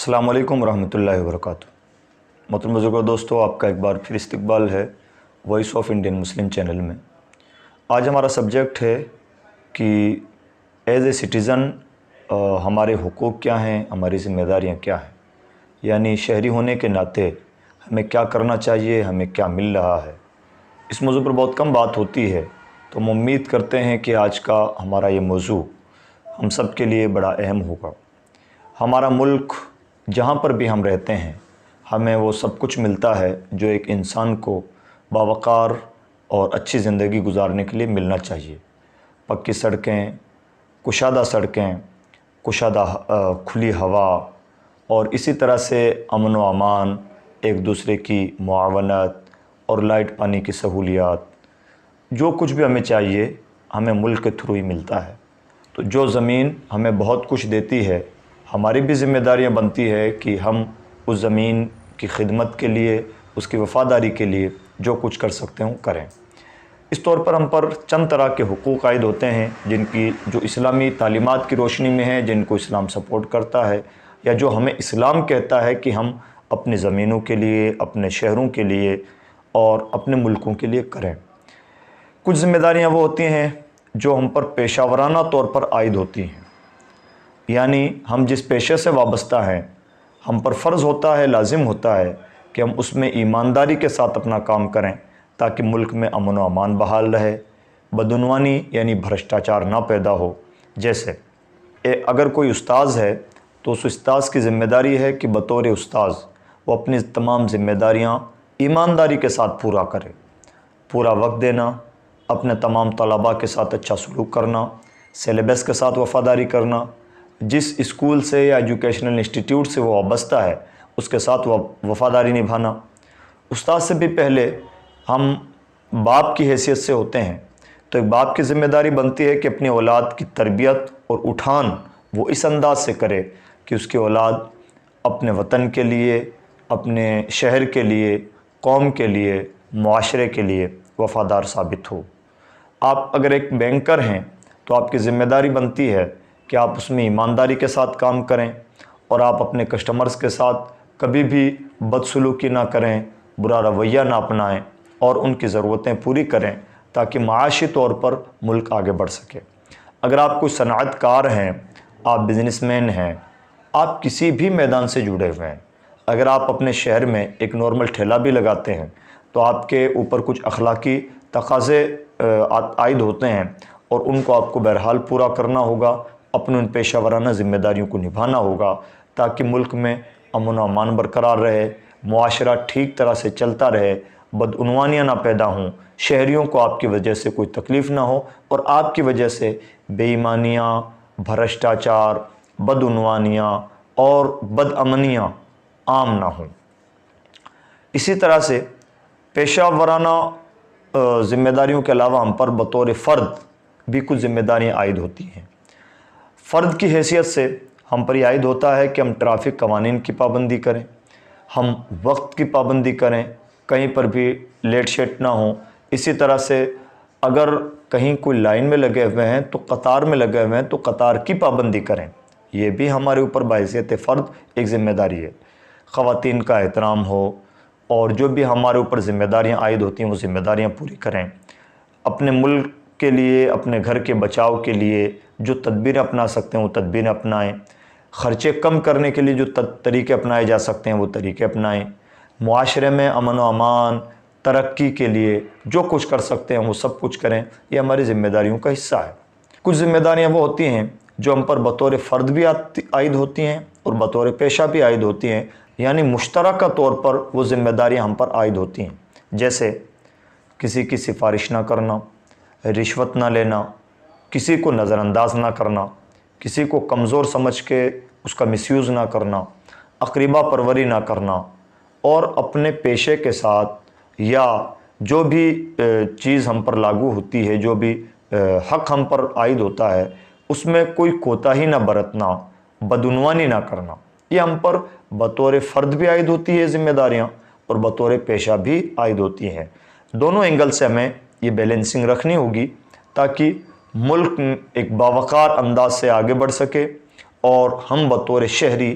السلام علیکم ورحمۃ اللہ وبرکاتہ۔ محترم بزرگوں، دوستو، آپ کا ایک بار پھر استقبال ہے Voice of Indian Muslim channel میں۔ آج ہمارا سبجیکٹ ہے کہ ایز اے سٹیزن ہمارے حقوق کیا ہیں، ہماری ذمہ داریاں کیا ہیں، یعنی شہری ہونے کے ناطے ہمیں کیا کرنا چاہیے، ہمیں کیا مل رہا ہے۔ اس موضوع پر بہت کم بات ہوتی ہے، تو ہم امید کرتے ہیں کہ آج کا ہمارا یہ موضوع ہم سب کے لیے بڑا اہم ہوگا۔ ہمارا ملک جہاں پر بھی ہم رہتے ہیں، ہمیں وہ سب کچھ ملتا ہے جو ایک انسان کو باوقار اور اچھی زندگی گزارنے کے لیے ملنا چاہیے۔ پکی سڑکیں، کشادہ کھلی ہوا، اور اسی طرح سے امن و امان، ایک دوسرے کی معاونت اور لائٹ پانی کی سہولیات، جو کچھ بھی ہمیں چاہیے ہمیں ملک کے تھرو ہی ملتا ہے۔ تو جو زمین ہمیں بہت کچھ دیتی ہے، ہماری بھی ذمہ داریاں بنتی ہے کہ ہم اس زمین کی خدمت کے لیے، اس کی وفاداری کے لیے جو کچھ کر سکتے ہوں کریں۔ اس طور پر ہم پر چند طرح کے حقوق عائد ہوتے ہیں جو اسلامی تعلیمات کی روشنی میں ہیں، جن کو اسلام سپورٹ کرتا ہے، یا جو ہمیں اسلام کہتا ہے کہ ہم اپنی زمینوں کے لیے، اپنے شہروں کے لیے اور اپنے ملکوں کے لیے کریں۔ کچھ ذمہ داریاں وہ ہوتی ہیں جو ہم پر پیشہ ورانہ طور پر عائد ہوتی ہیں، یعنی ہم جس پیشے سے وابستہ ہیں، ہم پر فرض ہوتا ہے، لازم ہوتا ہے کہ ہم اس میں ایمانداری کے ساتھ اپنا کام کریں تاکہ ملک میں امن و امان بحال رہے، بدعنوانی یعنی بھرشٹاچار نہ پیدا ہو۔ جیسے اگر کوئی استاذ ہے تو اس استاذ کی ذمہ داری ہے کہ بطور استاذ وہ اپنی تمام ذمہ داریاں ایمانداری کے ساتھ پورا کرے، پورا وقت دینا، اپنے تمام طلباء کے ساتھ اچھا سلوک کرنا، سیلیبس کے ساتھ وفاداری کرنا، جس اسکول سے یا ایجوکیشنل انسٹیٹیوٹ سے وہ وابستہ ہے اس کے ساتھ وفاداری نبھانا۔ استاذ سے بھی پہلے ہم باپ کی حیثیت سے ہوتے ہیں، تو ایک باپ کی ذمہ داری بنتی ہے کہ اپنی اولاد کی تربیت اور اٹھان وہ اس انداز سے کرے کہ اس کی اولاد اپنے وطن کے لیے، اپنے شہر کے لیے، قوم کے لیے، معاشرے کے لیے وفادار ثابت ہو۔ آپ اگر ایک بینکر ہیں تو آپ کی ذمہ داری بنتی ہے کہ آپ اس میں ایمانداری کے ساتھ کام کریں، اور آپ اپنے کسٹمرز کے ساتھ کبھی بھی بدسلوکی نہ کریں، برا رویہ نہ اپنائیں، اور ان کی ضرورتیں پوری کریں تاکہ معاشی طور پر ملک آگے بڑھ سکے۔ اگر آپ کوئی صنعت کار ہیں، آپ بزنس مین ہیں، آپ کسی بھی میدان سے جڑے ہوئے ہیں، اگر آپ اپنے شہر میں ایک نارمل ٹھیلا بھی لگاتے ہیں تو آپ کے اوپر کچھ اخلاقی تقاضے عائد ہوتے ہیں، اور ان کو آپ کو بہرحال پورا کرنا ہوگا، اپنے ان پیشہ ورانہ ذمہ داریوں کو نبھانا ہوگا تاکہ ملک میں امن و امان برقرار رہے، معاشرہ ٹھیک طرح سے چلتا رہے، بدعنوانیاں نہ پیدا ہوں، شہریوں کو آپ کی وجہ سے کوئی تکلیف نہ ہو، اور آپ کی وجہ سے بے ایمانیاں، بھرشٹاچار، بدعنوانیاں اور بدامنیاں عام نہ ہوں۔ اسی طرح سے پیشہ ورانہ ذمہ داریوں کے علاوہ ہم پر بطور فرد بھی کچھ ذمہ داریاں عائد ہوتی ہیں۔ فرد کی حیثیت سے ہم پر یہ عائد ہوتا ہے کہ ہم ٹریفک قوانین کی پابندی کریں، ہم وقت کی پابندی کریں، کہیں پر بھی لیٹ شیٹ نہ ہوں۔ اسی طرح سے اگر کہیں کوئی لائن میں لگے ہوئے ہیں تو قطار میں لگے ہوئے ہیں تو قطار کی پابندی کریں، یہ بھی ہمارے اوپر بحیثیت فرد ایک ذمہ داری ہے۔ خواتین کا احترام ہو، اور جو بھی ہمارے اوپر ذمہ داریاں عائد ہوتی ہیں وہ ذمہ داریاں پوری کریں۔ اپنے ملک کے لیے، اپنے گھر کے بچاؤ کے لیے جو تدبیریں اپنا سکتے ہیں وہ تدبیریں اپنائیں، خرچے کم کرنے کے لیے جو طریقے اپنائے جا سکتے ہیں وہ طریقے اپنائیں، معاشرے میں امن و امان، ترقی کے لیے جو کچھ کر سکتے ہیں وہ سب کچھ کریں۔ یہ ہماری ذمہ داریوں کا حصہ ہے۔ کچھ ذمہ داریاں وہ ہوتی ہیں جو ہم پر بطور فرد بھی عائد ہوتی ہیں اور بطور پیشہ بھی عائد ہوتی ہیں، یعنی مشترکہ طور پر وہ ذمہ داریاں ہم پر عائد ہوتی ہیں۔ جیسے کسی کی سفارش نہ کرنا، رشوت نہ لینا، کسی کو نظر انداز نہ کرنا، کسی کو کمزور سمجھ کے اس کا مس یوز نہ کرنا، اقربا پروری نہ کرنا، اور اپنے پیشے کے ساتھ یا جو بھی چیز ہم پر لاگو ہوتی ہے، جو بھی حق ہم پر عائد ہوتا ہے، اس میں کوئی کوتاہی نہ برتنا، بدعنوانی نہ کرنا۔ یہ ہم پر بطور فرد بھی عائد ہوتی ہے ذمہ داریاں، اور بطور پیشہ بھی عائد ہوتی ہیں۔ دونوں اینگل سے ہمیں یہ بیلنسنگ رکھنی ہوگی تاکہ ملک ایک باوقار انداز سے آگے بڑھ سکے، اور ہم بطور شہری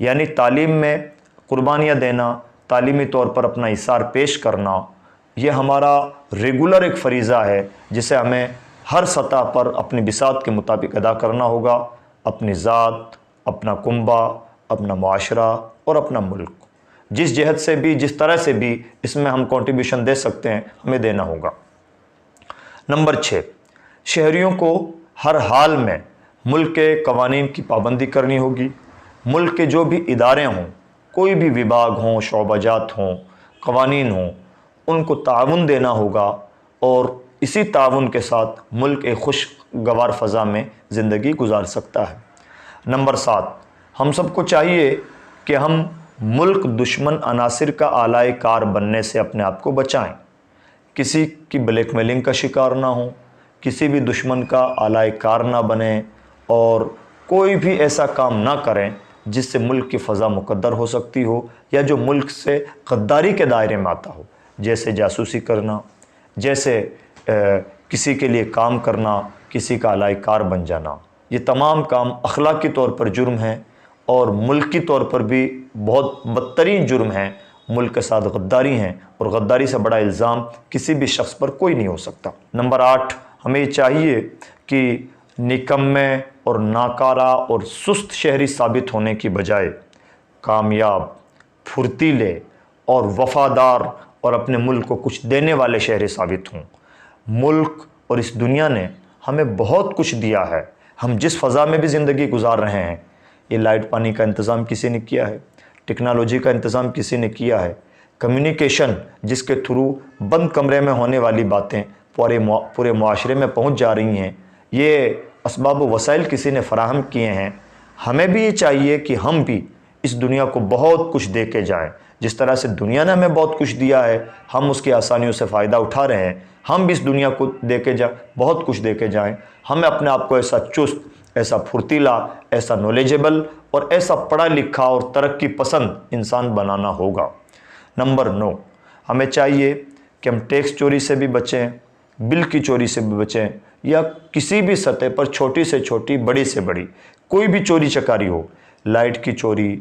یعنی تعلیم میں قربانیاں دینا، تعلیمی طور پر اپنا اثار پیش کرنا، یہ ہمارا ریگولر ایک فریضہ ہے جسے ہمیں ہر سطح پر اپنی بساط کے مطابق ادا کرنا ہوگا، اپنی ذات، اپنا کنبہ، اپنا معاشرہ اور اپنا ملک، جس جہت سے بھی، جس طرح سے بھی اس میں ہم کنٹریبیوشن دے سکتے ہیں ہمیں دینا ہوگا۔ نمبر 6، شہریوں کو ہر حال میں ملک کے قوانین کی پابندی کرنی ہوگی۔ ملک کے جو بھی ادارے ہوں، کوئی بھی وبھاگ ہوں، شعبہ جات ہوں، قوانین ہوں، ان کو تعاون دینا ہوگا، اور اسی تعاون کے ساتھ ملک ایک خوشگوار فضا میں زندگی گزار سکتا ہے۔ نمبر 7، ہم سب کو چاہیے کہ ہم ملک دشمن عناصر کا آلائے کار بننے سے اپنے آپ کو بچائیں، کسی کی بلیک میلنگ کا شکار نہ ہوں، کسی بھی دشمن کا آلائے کار نہ بنیں، اور کوئی بھی ایسا کام نہ کریں جس سے ملک کی فضا مقدر ہو سکتی ہو یا جو ملک سے غداری کے دائرے میں آتا ہو، جیسے جاسوسی کرنا، جیسے کسی کے لیے کام کرنا، کسی کا آلائے کار بن جانا۔ یہ تمام کام اخلاقی طور پر جرم ہیں اور ملکی طور پر بھی بہت بدترین جرم ہیں، ملک کے ساتھ غداری ہیں، اور غداری سے بڑا الزام کسی بھی شخص پر کوئی نہیں ہو سکتا۔ نمبر 8، ہمیں یہ چاہیے کہ نکمے اور ناکارہ اور سست شہری ثابت ہونے کی بجائے کامیاب، پھرتیلے اور وفادار اور اپنے ملک کو کچھ دینے والے شہری ثابت ہوں۔ ملک اور اس دنیا نے ہمیں بہت کچھ دیا ہے، ہم جس فضا میں بھی زندگی گزار رہے ہیں، یہ لائٹ پانی کا انتظام کسی نے کیا ہے، ٹیکنالوجی کا انتظام کسی نے کیا ہے، کمیونیکیشن جس کے تھرو بند کمرے میں ہونے والی باتیں پورے معاشرے میں پہنچ جا رہی ہیں، یہ اسباب و وسائل کسی نے فراہم کیے ہیں۔ ہمیں بھی یہ چاہیے کہ ہم بھی اس دنیا کو بہت کچھ دے کے جائیں، جس طرح سے دنیا نے ہمیں بہت کچھ دیا ہے، ہم اس کی آسانیوں سے فائدہ اٹھا رہے ہیں، ہم بھی اس دنیا کو دے کے بہت کچھ دے کے جائیں۔ ہمیں اپنے آپ کو ایسا چست، ایسا پھرتیلا، ایسا نالجبل اور ایسا پڑھا لکھا اور ترقی پسند انسان بنانا ہوگا۔ نمبر 9، ہمیں چاہیے کہ ہم ٹیکس چوری سے بھی بچیں، بل کی چوری سے بھی بچیں، یا کسی بھی سطح پر چھوٹی سے چھوٹی، بڑی سے بڑی کوئی بھی چوری چکاری ہو، لائٹ کی چوری،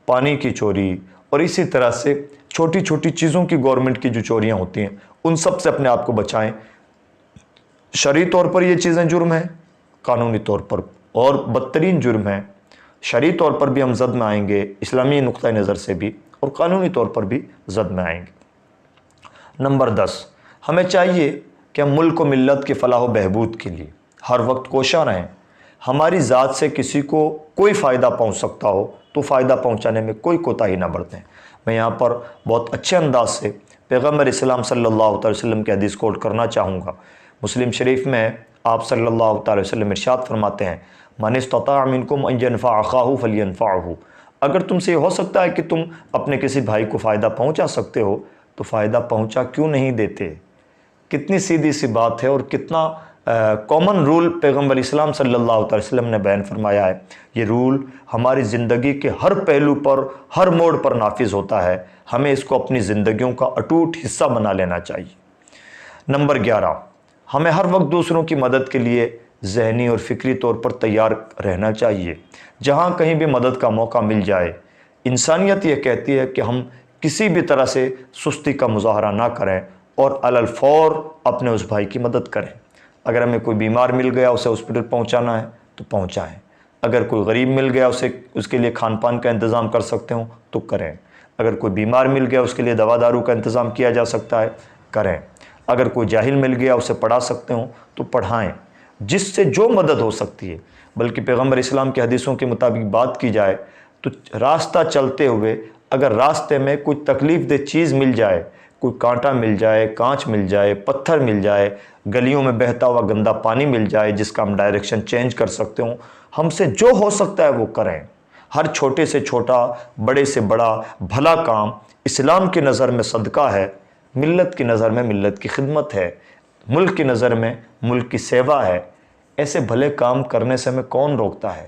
پانی کی چوری، اور اسی طرح سے چھوٹی چھوٹی چیزوں کی گورنمنٹ کی جو چوریاں ہوتی ہیں ان سب سے اپنے آپ کو بچائیں۔ شرعی طور پر یہ چیزیں جرم ہیں، قانونی طور پر اور بدترین جرم ہیں۔ شرعی طور پر بھی ہم زد میں آئیں گے، اسلامی نقطہ نظر سے بھی، اور قانونی طور پر بھی زد میں آئیں گے۔ نمبر 10، ہمیں چاہیے کہ ہم ملک و ملت کی فلاح و بہبود کے لیے ہر وقت کوشاں رہیں۔ ہماری ذات سے کسی کو کوئی فائدہ پہنچ سکتا ہو تو فائدہ پہنچانے میں کوئی کوتاہی نہ برتیں۔ میں یہاں پر بہت اچھے انداز سے پیغمبر اسلام صلی اللہ علیہ وسلم کی حدیث کوٹ کرنا چاہوں گا۔ مسلم شریف میں آپ صلی اللہ علیہ وسلم ارشاد فرماتے ہیں، من استطاع منکم ان ینفع اخاہ فلینفعہ، اگر تم سے یہ ہو سکتا ہے کہ تم اپنے کسی بھائی کو فائدہ پہنچا سکتے ہو تو فائدہ پہنچا کیوں نہیں دیتے؟ کتنی سیدھی سی بات ہے اور کتنا کامن رول پیغمبر اسلام صلی اللہ علیہ وسلم نے بیان فرمایا ہے۔ یہ رول ہماری زندگی کے ہر پہلو پر، ہر موڑ پر نافذ ہوتا ہے، ہمیں اس کو اپنی زندگیوں کا اٹوٹ حصہ بنا لینا چاہیے۔ نمبر 11، ہمیں ہر وقت دوسروں کی مدد کے لیے ذہنی اور فکری طور پر تیار رہنا چاہیے۔ جہاں کہیں بھی مدد کا موقع مل جائے، انسانیت یہ کہتی ہے کہ ہم کسی بھی طرح سے سستی کا مظاہرہ نہ کریں اور علی الفور اپنے اس بھائی کی مدد کریں۔ اگر ہمیں کوئی بیمار مل گیا، اسے ہاسپٹل پہنچانا ہے تو پہنچائیں۔ اگر کوئی غریب مل گیا، اس کے لیے کھان پان کا انتظام کر سکتے ہوں تو کریں۔ اگر کوئی بیمار مل گیا، اس کے لیے دوا دارو کا انتظام کیا جا سکتا ہے، کریں۔ اگر کوئی جاہل مل گیا، اسے پڑھا سکتے ہوں تو پڑھائیں، جس سے جو مدد ہو سکتی ہے۔ بلکہ پیغمبر اسلام کی حدیثوں کے مطابق بات کی جائے تو راستہ چلتے ہوئے اگر راستے میں کوئی تکلیف دہ چیز مل جائے، کوئی کانٹا مل جائے، کانچ مل جائے، پتھر مل جائے، گلیوں میں بہتا ہوا گندا پانی مل جائے جس کا ہم ڈائریکشن چینج کر سکتے ہوں، ہم سے جو ہو سکتا ہے وہ کریں۔ ہر چھوٹے سے چھوٹا، بڑے سے بڑا بھلا کام اسلام کی نظر میں صدقہ ہے، ملت کی نظر میں ملت کی خدمت ہے، ملک کی نظر میں ملک کی سیوا ہے۔ ایسے بھلے کام کرنے سے ہمیں کون روکتا ہے؟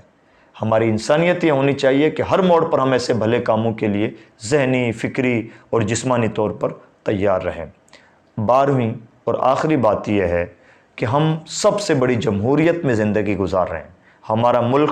ہماری انسانیت یہ ہونی چاہیے کہ ہر موڑ پر ہم ایسے بھلے کاموں کے لیے ذہنی، فکری اور جسمانی طور پر تیار رہیں۔ 12ویں اور آخری بات یہ ہے کہ ہم سب سے بڑی جمہوریت میں زندگی گزار رہے ہیں۔ ہمارا ملک